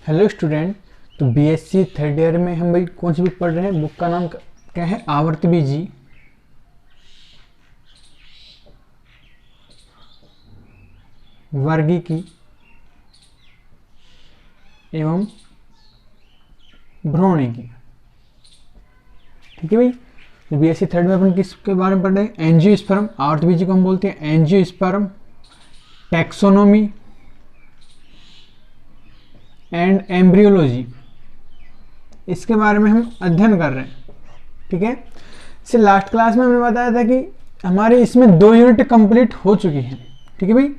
Hello student. तो BSc third year में हम भाई कौन सी बुक पढ़ रहे हैं? बुक का नाम क्या है? आवर्त बीजी वर्गीकी एवं भ्रौणिकी। ठीक है भाई। तो बीएससी थर्ड में अपन किसके बारे में पढ़ रहे हैं? एंजियोस्पर्म। आवर्त बीजी को हम बोलते हैं एंजियोस्पर्म, टैक्सोनोमी एंड एम्ब्रियोलॉजी। इसके बारे में हम अध्ययन कर रहे हैं। ठीक है। इससे लास्ट क्लास में हमने बताया था कि हमारे इसमें 2 यूनिट कंप्लीट हो चुकी हैं। ठीक है भाई।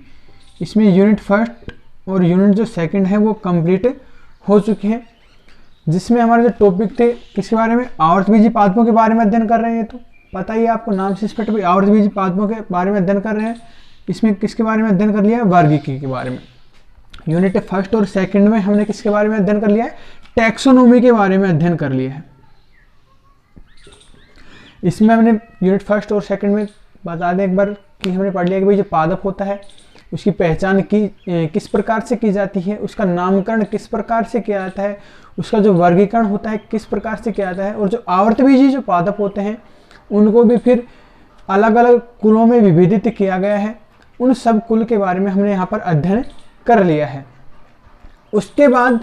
इसमें यूनिट फर्स्ट और यूनिट जो सेकंड है वो कंप्लीट हो चुके हैं, जिसमें हमारे जो टॉपिक थे किसके बारे में? आवर्तबीजी पादपों के बारे में अध्ययन कर रहे हैं। तो पता ही है आपको, नाम से स्पष्ट भाई आवर्तबीजी पादपों के बारे में अध्ययन कर रहे हैं। इसमें किसके बारे में अध्ययन कर लिया है? वर्गीकी के बारे में। यूनिट फर्स्ट और सेकंड में हमने किसके बारे में अध्ययन कर लिया है? टैक्सोनॉमी के बारे में अध्ययन कर लिया है। इसमें हमने यूनिट फर्स्ट और सेकंड में बता दें एक बार कि हमने पढ़ लिया कि भाई जो पादप होता है उसकी पहचान किस प्रकार से की जाती है, उसका नामकरण किस प्रकार से किया जाता है, उसका जो वर्गीकरण होता है किस प्रकार से किया जाता है, और जो आवर्तबीजी जो पादप होते हैं उनको भी फिर अलग अलग कुलों में विभेदित किया गया है। उन सब कुल के बारे में हमने यहाँ पर अध्ययन कर लिया है। उसके बाद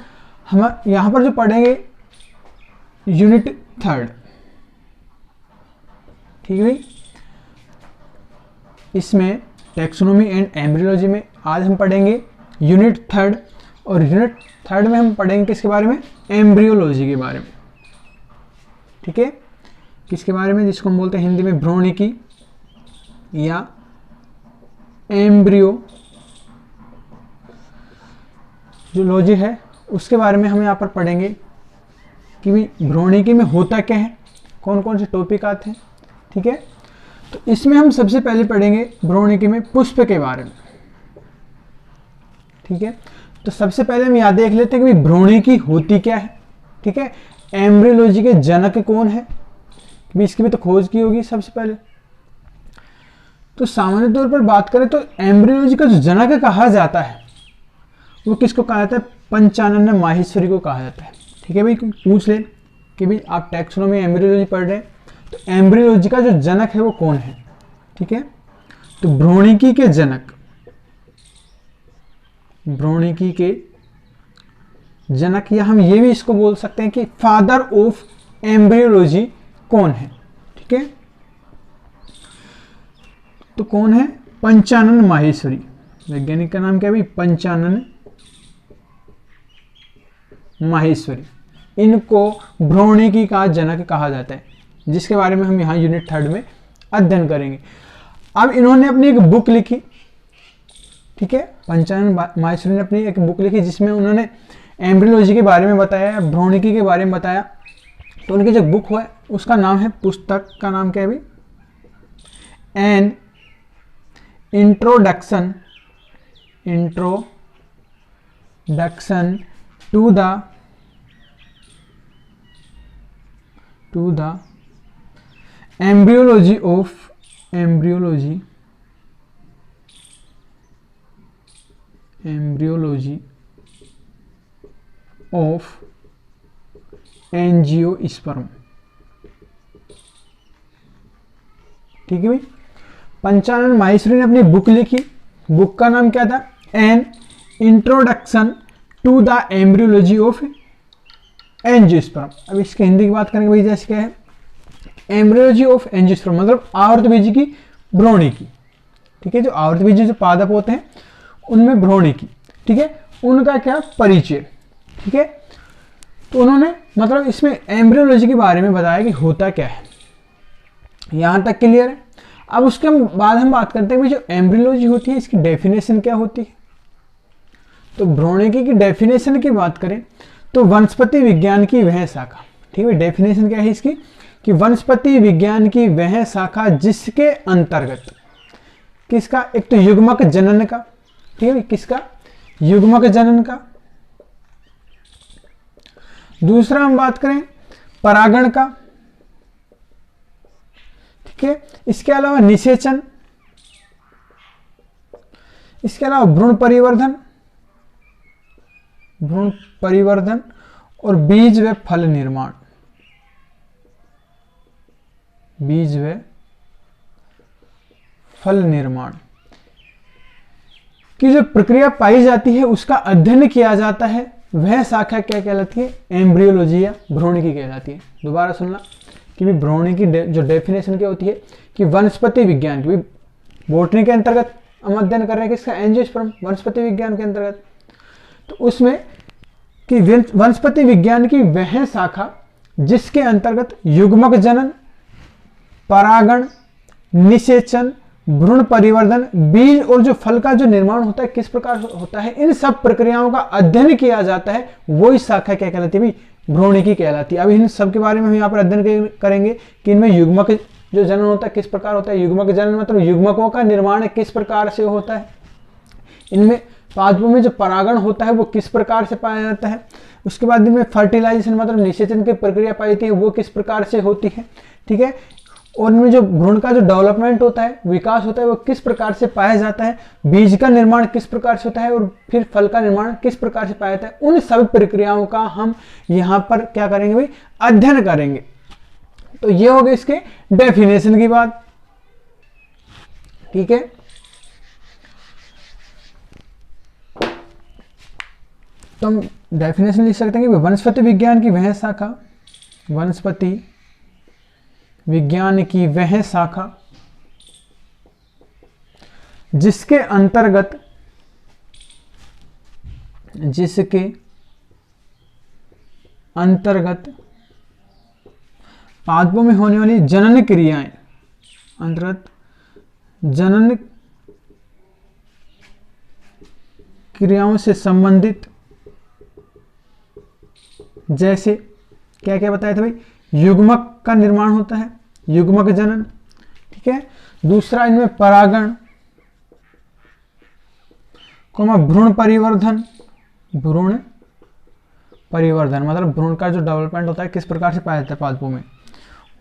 हम यहाँ पर जो पढ़ेंगे यूनिट थर्ड। ठीक है भाई। इसमें टैक्सोनॉमी एंड एम्ब्रियोलॉजी में आज हम पढ़ेंगे यूनिट थर्ड, और यूनिट थर्ड में हम पढ़ेंगे किसके बारे में? एम्ब्रियोलॉजी के बारे में। ठीक है। किसके बारे में? जिसको हम बोलते हैं हिंदी में भ्रूणिकी या एम्ब्रियोलॉजी है, उसके बारे में हम यहाँ पर पढ़ेंगे कि भी भ्रूणिकी में होता क्या है, कौन कौन से टॉपिक आते हैं। ठीक है। तो इसमें हम सबसे पहले पढ़ेंगे भ्रूणिकी में पुष्प के बारे में। ठीक है। तो सबसे पहले हम याद देख लेते हैं कि भ्रूणिकी होती क्या है। ठीक है। एम्ब्रियोलॉजी के जनक कौन है, भी इसकी भी तो खोज की होगी सबसे पहले। तो सामान्य तौर पर बात करें तो एम्ब्रियोलॉजी का जो जनक कहा जाता है वो किसको कहा जाता है? पंचानन माहेश्वरी को कहा जाता है। ठीक है भाई। पूछ ले कि भाई आप टैक्सोनॉमी एम्ब्रियोलॉजी पढ़ रहे हैं तो एम्ब्रियोलॉजी का जो जनक है वो कौन है? ठीक है। तो भ्रूणिकी के जनक, भ्रूणिकी के जनक, या हम ये भी इसको बोल सकते हैं कि फादर ऑफ एम्ब्रियोलॉजी कौन है? ठीक है। तो कौन है? पंचानन माहेश्वरी। वैज्ञानिक का नाम क्या है भाई? पंचानन माहेश्वरी। इनको भ्रूणिकी का जनक कहा जाता है, जिसके बारे में हम यहाँ यूनिट थर्ड में अध्ययन करेंगे। अब इन्होंने अपनी एक बुक लिखी। ठीक है। पंचानन माहेश्वरी ने अपनी एक बुक लिखी जिसमें उन्होंने एम्ब्रियोलॉजी के बारे में बताया, भ्रूणिकी के बारे में बताया। तो उनकी जो बुक है उसका नाम है, पुस्तक का नाम क्या है भाई? An introduction to the embryology of angiosperm. ठीक है भाई। पंचानन माहेश्वरी ने अपनी बुक लिखी। बुक का नाम क्या था? An introduction to the embryology of angiosperm. अब इसके हिंदी की बात करेंगे भाई, जैसे क्या है? एम्ब्रियोलॉजी ऑफ एंजियोस्पर्म मतलब आवर्तबीजी की भ्रूणिकी। ठीक है। जो आवर्तबीजी जो पादप होते हैं उनमें भ्रूणिकी। ठीक है। उनका क्या परिचय। ठीक है। तो उन्होंने मतलब इसमें एम्ब्रियोलॉजी के बारे में बताया कि होता क्या है। यहां तक क्लियर है। अब उसके बाद हम बात करते हैं कि जो एम्ब्रियोलॉजी होती है इसकी डेफिनेशन क्या होती है। तो भ्रूणिकी की डेफिनेशन की बात करें तो वनस्पति विज्ञान की वह शाखा। ठीक है। डेफिनेशन क्या है इसकी? कि वनस्पति विज्ञान की वह शाखा जिसके अंतर्गत किसका? एक तो युग्मक जनन का। ठीक है। किसका? युग्मक जनन का। दूसरा हम बात करें परागण का। ठीक है। इसके अलावा निषेचन, इसके अलावा भ्रूण परिवर्धन, भ्रूण परिवर्धन और बीज व फल निर्माण। बीज व फल निर्माण की जो प्रक्रिया पाई जाती है उसका अध्ययन किया जाता है, वह शाखा क्या कहलाती है? एम्ब्रियोलॉजी या भ्रूणिकी कहलाती है। दोबारा सुनना कि भी भ्रूणिकी जो डेफिनेशन क्या होती है कि वनस्पति विज्ञान की, बोटनी के अंतर्गत हम अध्ययन कर रहे हैं किसका? एंजियोस्पर्म, वनस्पति विज्ञान के अंतर्गत। तो उसमें कि वनस्पति विज्ञान की वह शाखा जिसके अंतर्गत युग्मक जनन, परागण, निषेचन, भ्रूण परिवर्धन, बीज और जो फल का जो निर्माण होता है किस प्रकार होता है, इन सब प्रक्रियाओं का अध्ययन किया जाता है, वो इस शाखा क्या कहलाती है? भ्रूणिकी कहलाती है। अब इन सब के बारे में हम यहाँ पर अध्ययन करेंगे कि इनमें युग्मक जो जनन होता है किस प्रकार होता है। युग्मक जनन मतलब युग्मकों का निर्माण किस प्रकार से होता है। इनमें पादपों में जो परागण होता है वो किस प्रकार से पाया जाता है। उसके बाद इनमें फर्टिलाइजेशन मतलब निषेचन की प्रक्रिया पाई जाती है वो किस प्रकार से होती है, ठीक है। और इनमें जो भ्रूण का जो डेवलपमेंट होता है, विकास होता है, वो किस प्रकार से पाया जाता है। बीज का निर्माण किस प्रकार से होता है और फिर फल का निर्माण किस प्रकार से पाया जाता है। उन सब प्रक्रियाओं का हम यहाँ पर क्या करेंगे भाई? अध्ययन करेंगे। तो ये हो गए इसके डेफिनेशन की बात, ठीक है। तो हम डेफिनेशन लिख सकते हैं कि वनस्पति विज्ञान की वह शाखा, वनस्पति विज्ञान की वह शाखा जिसके अंतर्गत पादपों में होने वाली जनन क्रियाएं, अंतर्गत जनन क्रियाओं से संबंधित, जैसे क्या क्या बताया था भाई? युग्मक का निर्माण होता है, युग्मक जनन, ठीक है। दूसरा इनमें परागण, भ्रूण परिवर्धन, भ्रूण परिवर्धन मतलब भ्रूण का जो डेवलपमेंट होता है किस प्रकार से पाया जाता है पादपों में।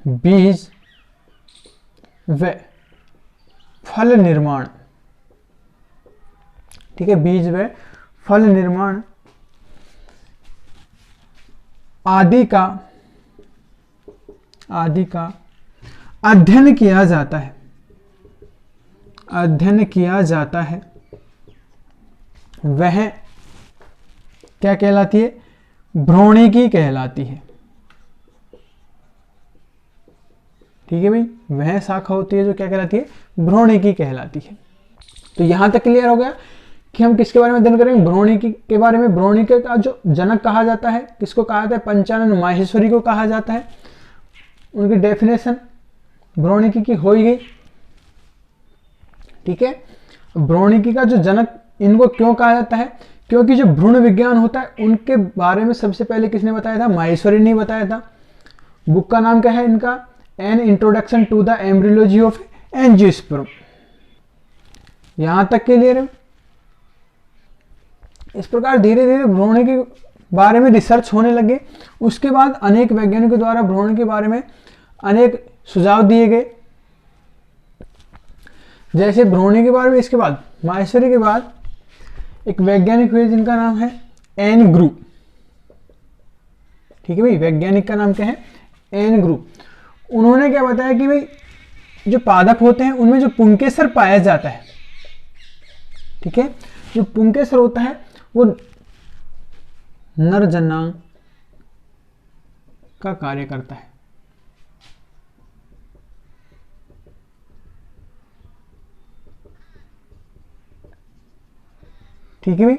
बीज व फल निर्माण, ठीक है, बीज व फल निर्माण आदि का अध्ययन किया जाता है, अध्ययन किया जाता है। वह क्या कहलाती है? भ्रूणिकी कहलाती है, ठीक है भाई। वह शाखा होती है जो क्या कहलाती है? भ्रूणिकी कहलाती है। तो यहां तक क्लियर हो गया कि हम किसके बारे में अध्ययन करेंगे? भ्रूणिकी के बारे में। भ्रूणिकी का जो जनक कहा जाता है किसको कहा जाता है? पंचानन माहेश्वरी को कहा जाता है। उनकी डेफिनेशन भ्रूणिकी की हो ही गई, ठीक है। भ्रूणिकी का जो जनक इनको क्यों कहा जाता है? क्योंकि जो भ्रूण विज्ञान होता है उनके बारे में सबसे पहले किसने बताया था? माहेश्वरी ने बताया था। बुक का नाम क्या है इनका? An introduction to the embryology of angiosperm. यहां तक क्लियर है। इस प्रकार धीरे धीरे भ्रूण के बारे में रिसर्च होने लगे। उसके बाद अनेक वैज्ञानिकों द्वारा भ्रूण के बारे में अनेक सुझाव दिए गए। जैसे भ्रूण के बारे में इसके बाद माहेश्वरी के बाद एक वैज्ञानिक हुए जिनका नाम है एन ग्रू, ठीक है भाई। वैज्ञानिक का नाम क्या है? एन ग्रू। उन्होंने क्या बताया कि भाई जो पादप होते हैं उनमें जो पुंकेसर पाया जाता है, ठीक है, जो पुंकेसर होता है वो नर जनांग का कार्य करता है, ठीक है भाई।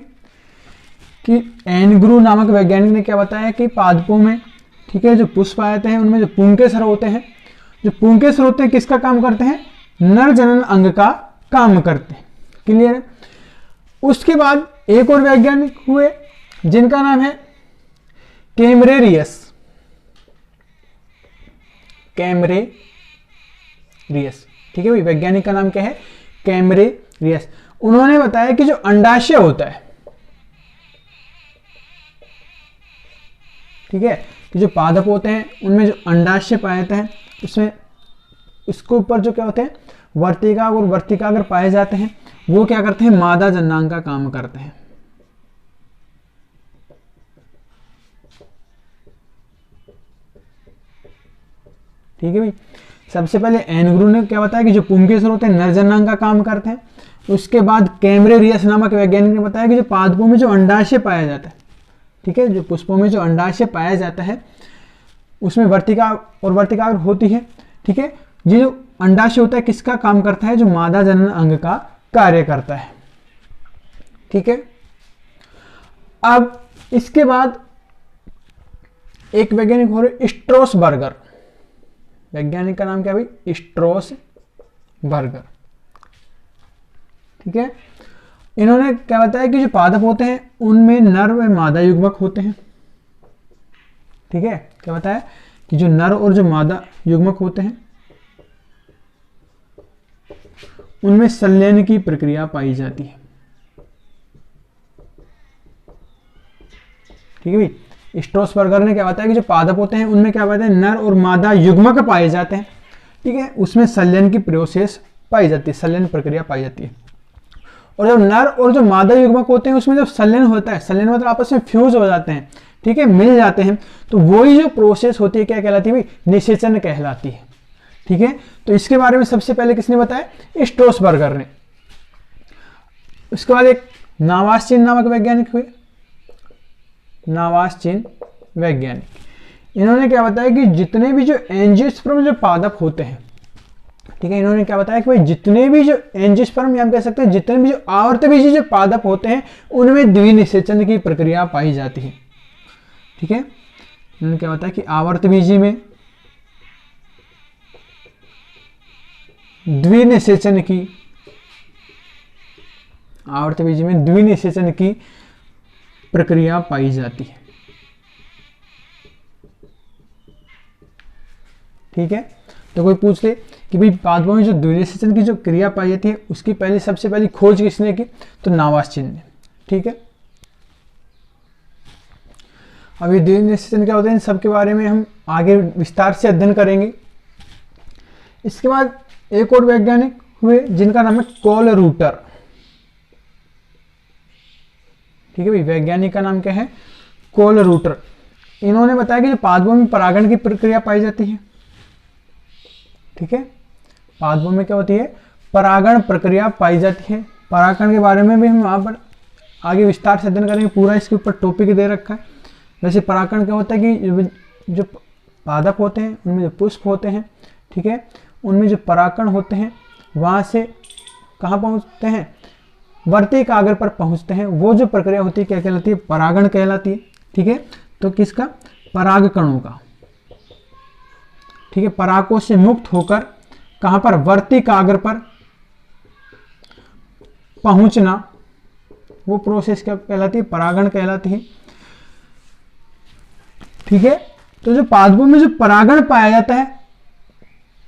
कि एन ग्रू नामक वैज्ञानिक ने क्या बताया कि पादपों में, ठीक है, जो पुष्प आते हैं उनमें जो पुंकेसर होते हैं, जो पुंकेसर होते हैं किसका काम करते हैं? नर जनन अंग का काम करते हैं। क्लियर है। उसके बाद एक और वैज्ञानिक हुए जिनका नाम है कैमरेरियस, कैमरेरियस, ठीक है भाई। वैज्ञानिक का नाम क्या है? कैमरेरियस। उन्होंने बताया कि जो अंडाशय होता है, ठीक है, कि जो पादप होते हैं उनमें जो अंडाशय पाया जाता है उसमें इसके ऊपर जो क्या होते हैं? वर्तिका और वर्तिकाग्र पाए जाते हैं। वो क्या करते हैं? मादा जनांग का काम करते हैं, ठीक है भाई। सबसे पहले एन गुरु ने क्या बताया कि जो पुंकेसर होते हैं नर जनांग का काम करते हैं। उसके बाद कैमरेरियस नामक वैज्ञानिक ने बताया कि जो पादपों में जो अंडाशय पाया जाता है, ठीक है, जो पुष्पों में जो अंडाशय पाया जाता है उसमें वर्तिका और वर्तिकाग्र होती है, ठीक है। ये जो अंडाशय होता है किसका काम करता है, जो मादा जनन अंग का कार्य करता है, ठीक है। अब इसके बाद एक वैज्ञानिक हो रहे स्ट्रोसबर्गर, वैज्ञानिक का नाम क्या भाई, स्ट्रोसबर्गर, ठीक है। इन्होंने क्या बताया कि जो पादप होते हैं उनमें नर व मादा युग्मक होते हैं, ठीक है। क्या बताया कि जो नर और जो मादा युग्मक होते हैं उनमें संलयन की प्रक्रिया पाई जाती है, ठीक है भाई। स्ट्रोसबर्गर ने क्या बताया कि जो पादप होते हैं उनमें क्या बताया, नर और मादा युग्मक पाए जाते हैं, ठीक है। उसमें संलयन की प्रोसेस पाई जाती है, संलयन प्रक्रिया पाई जाती है। और जब नर और जो मादा युग्मक होते हैं उसमें जब संलयन होता है, संलयन मतलब आपस में फ्यूज हो जाते हैं, ठीक है, मिल जाते हैं, तो वही जो प्रोसेस होती है क्या कहलाती है भाई, निषेचन कहलाती है, ठीक है। तो इसके बारे में सबसे पहले किसने बताया, स्ट्रोसबर्गर ने। उसके बाद एक नावासचीन नामक वैज्ञानिक हुए, नावासचीन वैज्ञानिक, इन्होंने क्या बताया कि जितने भी जो एंजियोस्पर्म जो पादप होते हैं, ठीक है, इन्होंने क्या बताया कि भाई जितने भी जो एंजियोस्पर्म या हम कह सकते हैं जितने भी जो आवर्तबीजी जो पादप होते हैं उनमें द्विनिषेचन की प्रक्रिया पाई जाती है, ठीक है। इन्होंने क्या बताया कि आवर्तबीजी में द्विनिषेचन की, आवर्तबीजी में द्विनिषेचन की प्रक्रिया पाई जाती है, ठीक है। तो कोई पूछ ले कि भाई पादपों में जो द्विनिषेचन की जो क्रिया पाई जाती है उसकी पहले सबसे पहली खोज किसने की, तो नावासचीन ने, ठीक है। अब ये द्विनिषेचन क्या होता है इन सब के बारे में हम आगे विस्तार से अध्ययन करेंगे। इसके बाद एक और वैज्ञानिक हुए जिनका नाम है कोलरूटर, ठीक है भाई, वैज्ञानिक का नाम क्या है, कोलरूटर। इन्होंने बताया कि जो पादपों में परागण की प्रक्रिया पाई जाती है, ठीक है, पादपों में क्या होती है, परागण प्रक्रिया पाई जाती है। परागण के बारे में भी हम वहां पर आगे विस्तार से अध्ययन करेंगे, पूरा इसके ऊपर टॉपिक दे रखा है। वैसे परागण क्या होता है कि जो पादप होते हैं उनमें जो पुष्प होते हैं, ठीक है, उनमें जो परागण होते हैं वहां से कहाँ पहुंचते हैं, वर्तिकाग्र पर पहुंचते हैं। वो जो प्रक्रिया होती है क्या कहलाती है, परागण कहलाती है, ठीक है। तो किसका, परागकणों का, ठीक है, परागकोश से मुक्त होकर कहां पर, वर्तिकाग्र पर पहुंचना, वो प्रोसेस क्या कहलाती है, परागण कहलाती है, ठीक है। तो जो पादपों में जो परागण पाया जाता है,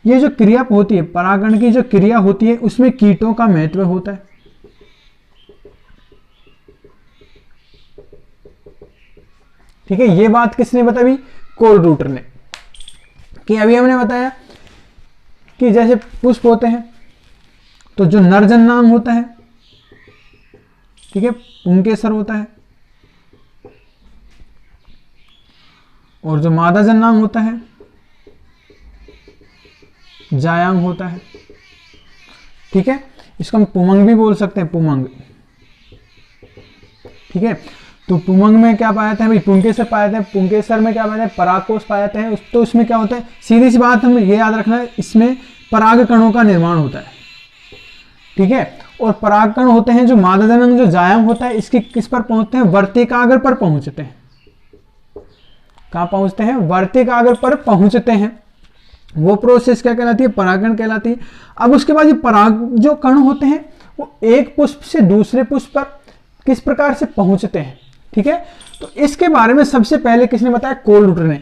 ये जो क्रिया होती है, परागण की जो क्रिया होती है उसमें कीटों का महत्व होता है, ठीक है। ये बात किसने बताई, कोलरूटर ने, कि अभी हमने बताया कि जैसे पुष्प होते हैं तो जो नरजन्नांग होता है, ठीक है, पुंकेसर होता है, और जो मादा जन्नांग होता है जायांग होता है, ठीक है। इसको हम पुमंग भी बोल सकते हैं, पुमंग, ठीक है। तो पुमंग में क्या पाया जाता है भाई, पुंकेसर पाया जाता है। पुंकेसर में क्या पाया जाता है, परागकोश पाया जाता है। तो इसमें क्या होता है, सीधी सी बात हमें ये याद रखना है, इसमें पराग कणों का निर्माण होता है, ठीक है। और पराग कण होते हैं जो मादा जनन जो जायांग होता है, इसकी किस पर पहुंचते हैं, वर्तिकाग्र पर पहुंचते हैं। कहां पहुंचते हैं, वर्तिकाग्र पर पहुंचते हैं। वो प्रोसेस क्या कहलाती है, परागण कहलाती है। अब उसके बाद ये पराग जो कण होते हैं वो एक पुष्प से दूसरे पुष्प पर किस प्रकार से पहुंचते हैं, ठीक है। तो इसके बारे में सबसे पहले किसने बताया, कोलरूटर ने,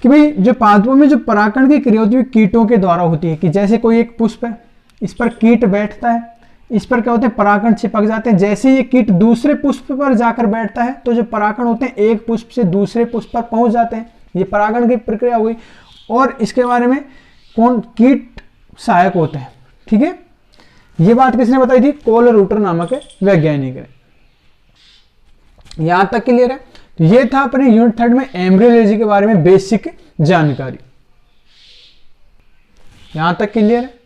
कि भाई जो पादपों में जो परागण की क्रिया होती है कीटों के द्वारा होती है। कि जैसे कोई एक पुष्प है, इस पर कीट बैठता है, इस पर क्या होते हैं, परागण चिपक जाते हैं। जैसे ये कीट दूसरे पुष्प पर जाकर बैठता है तो जो परागण होते हैं एक पुष्प से दूसरे पुष्प पर पहुंच जाते हैं। ये परागण की प्रक्रिया हुई। और इसके बारे में कौन, कीट सहायक होते हैं, ठीक है। ये बात किसने बताई थी, कोलरूटर नामक वैज्ञानिक ने। यहां तक क्लियर है। तो ये था अपने यूनिट 3 में एम्ब्रियोलॉजी के बारे में बेसिक जानकारी। यहाँ तक क्लियर है।